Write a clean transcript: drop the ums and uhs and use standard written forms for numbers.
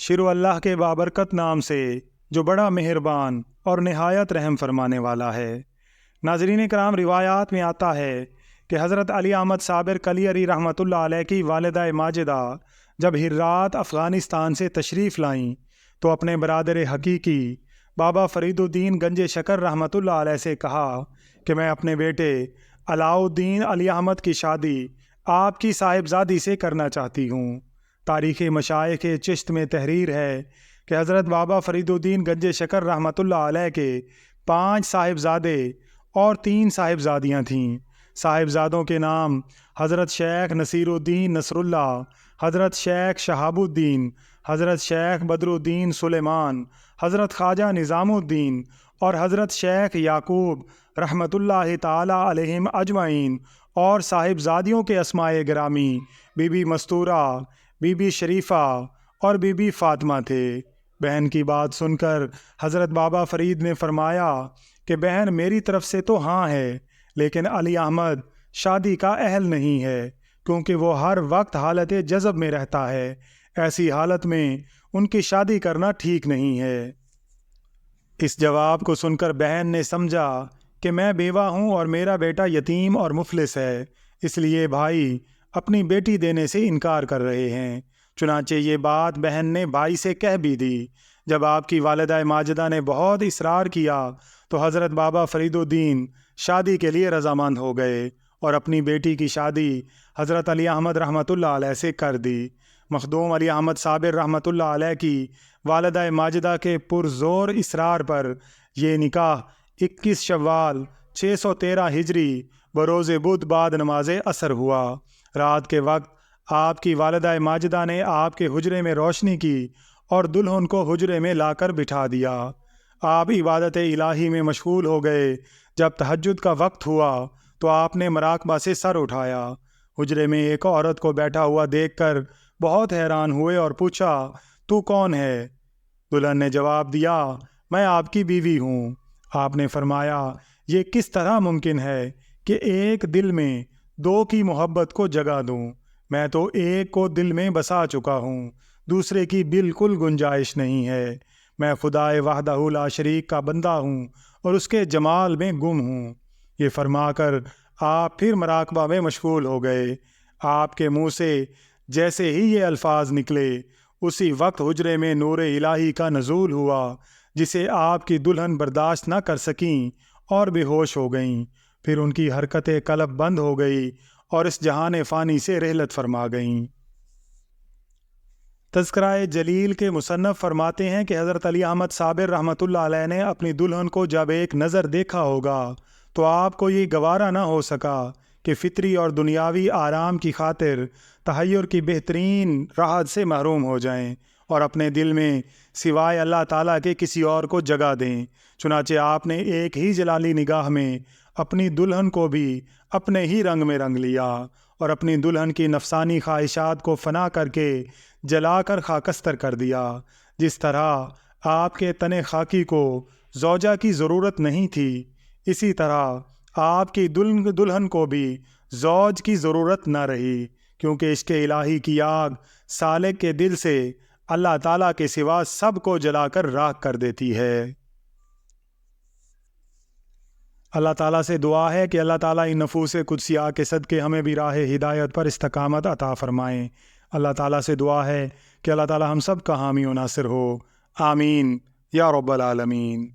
شروع اللہ کے بابرکت نام سے جو بڑا مہربان اور نہایت رحم فرمانے والا ہے۔ ناظرین کرام، روایات میں آتا ہے کہ حضرت علی احمد صابر کلیری رحمۃ اللہ علیہ کی والدہ ماجدہ جب ہرات افغانستان سے تشریف لائیں تو اپنے برادر حقیقی بابا فرید الدین گنج شکر رحمۃ اللہ علیہ سے کہا کہ میں اپنے بیٹے علاؤ الدین علی احمد کی شادی آپ کی صاحبزادی سے کرنا چاہتی ہوں۔ تاریخ مشائخ چشت میں تحریر ہے کہ حضرت بابا فرید الدین گنج شکر رحمۃ اللہ علیہ کے 5 صاحبزادے اور 3 صاحبزادیاں تھیں۔ صاحبزادوں کے نام حضرت شیخ نصیر الدین نصر اللہ، حضرت شیخ شہاب الدین، حضرت شیخ بدر الدین سلیمان، حضرت خواجہ نظام الدین اور حضرت شیخ یعقوب رحمۃ اللہ تعالی علیہم اجمعین، اور صاحبزادیوں کے اسماء گرامی بی بی مستورہ، بی بی شریفہ اور بی بی فاطمہ تھے۔ بہن کی بات سن کر حضرت بابا فرید نے فرمایا کہ بہن میری طرف سے تو ہاں ہے، لیکن علی احمد شادی کا اہل نہیں ہے، کیونکہ وہ ہر وقت حالت جذب میں رہتا ہے۔ ایسی حالت میں ان کی شادی کرنا ٹھیک نہیں ہے۔ اس جواب کو سن کر بہن نے سمجھا کہ میں بیوہ ہوں اور میرا بیٹا یتیم اور مفلس ہے، اس لیے بھائی اپنی بیٹی دینے سے انکار کر رہے ہیں۔ چنانچہ یہ بات بہن نے بھائی سے کہہ بھی دی۔ جب آپ کی والدہ ماجدہ نے بہت اصرار کیا تو حضرت بابا فرید الدین شادی کے لیے رضامند ہو گئے اور اپنی بیٹی کی شادی حضرت علی احمد رحمۃ اللہ علیہ سے کر دی۔ مخدوم علی احمد صابر رحمۃ اللہ علیہ کی والدہ ماجدہ کے پرزور اصرار پر یہ نکاح 21 شوال 613 ہجری بروز بدھ بعد نماز عصر ہوا۔ رات کے وقت آپ کی والدہ ماجدہ نے آپ کے حجرے میں روشنی کی اور دلہن کو حجرے میں لا کر بٹھا دیا۔ آپ عبادت الہی میں مشغول ہو گئے۔ جب تہجد کا وقت ہوا تو آپ نے مراقبہ سے سر اٹھایا۔ حجرے میں ایک عورت کو بیٹھا ہوا دیکھ کر بہت حیران ہوئے اور پوچھا، تو کون ہے؟ دلہن نے جواب دیا، میں آپ کی بیوی ہوں۔ آپ نے فرمایا، یہ کس طرح ممکن ہے کہ ایک دل میں 2 کی محبت کو جگہ دوں؟ میں تو ایک کو دل میں بسا چکا ہوں، دوسرے کی بالکل گنجائش نہیں ہے۔ میں خدائے وحدہ لا شریک کا بندہ ہوں اور اس کے جمال میں گم ہوں۔ یہ فرما کر آپ پھر مراقبہ میں مشغول ہو گئے۔ آپ کے منہ سے جیسے ہی یہ الفاظ نکلے، اسی وقت حجرے میں نور الہی کا نزول ہوا، جسے آپ کی دلہن برداشت نہ کر سکیں اور بے ہوش ہو گئیں۔ پھر ان کی حرکت قلب بند ہو گئی اور اس جہان فانی سے رحلت فرما گئیں۔ تذکرہ جلیل کے مصنف فرماتے ہیں کہ حضرت علی احمد صابر رحمۃ اللہ علیہ نے اپنی دلہن کو جب ایک نظر دیکھا ہوگا تو آپ کو یہ گوارا نہ ہو سکا کہ فطری اور دنیاوی آرام کی خاطر تحیر کی بہترین راحت سے محروم ہو جائیں اور اپنے دل میں سوائے اللہ تعالیٰ کے کسی اور کو جگہ دیں۔ چنانچہ آپ نے ایک ہی جلالی نگاہ میں اپنی دلہن کو بھی اپنے ہی رنگ میں رنگ لیا اور اپنی دلہن کی نفسانی خواہشات کو فنا کر کے جلا کر خاکستر کر دیا۔ جس طرح آپ کے تن خاکی کو زوجہ کی ضرورت نہیں تھی، اسی طرح آپ کی دلہن کو بھی زوج کی ضرورت نہ رہی، کیونکہ عشق الہی کی آگ سالک کے دل سے اللہ تعالیٰ کے سوا سب کو جلا کر راکھ کر دیتی ہے۔ اللہ تعالیٰ سے دعا ہے کہ اللہ تعالیٰ ان نفوس قدسیہ کے صدقے ہمیں بھی راہ ہدایت پر استقامت عطا فرمائیں۔ اللہ تعالیٰ سے دعا ہے کہ اللہ تعالیٰ ہم سب کا حامی و ناصر ہو، آمین یا رب العالمین۔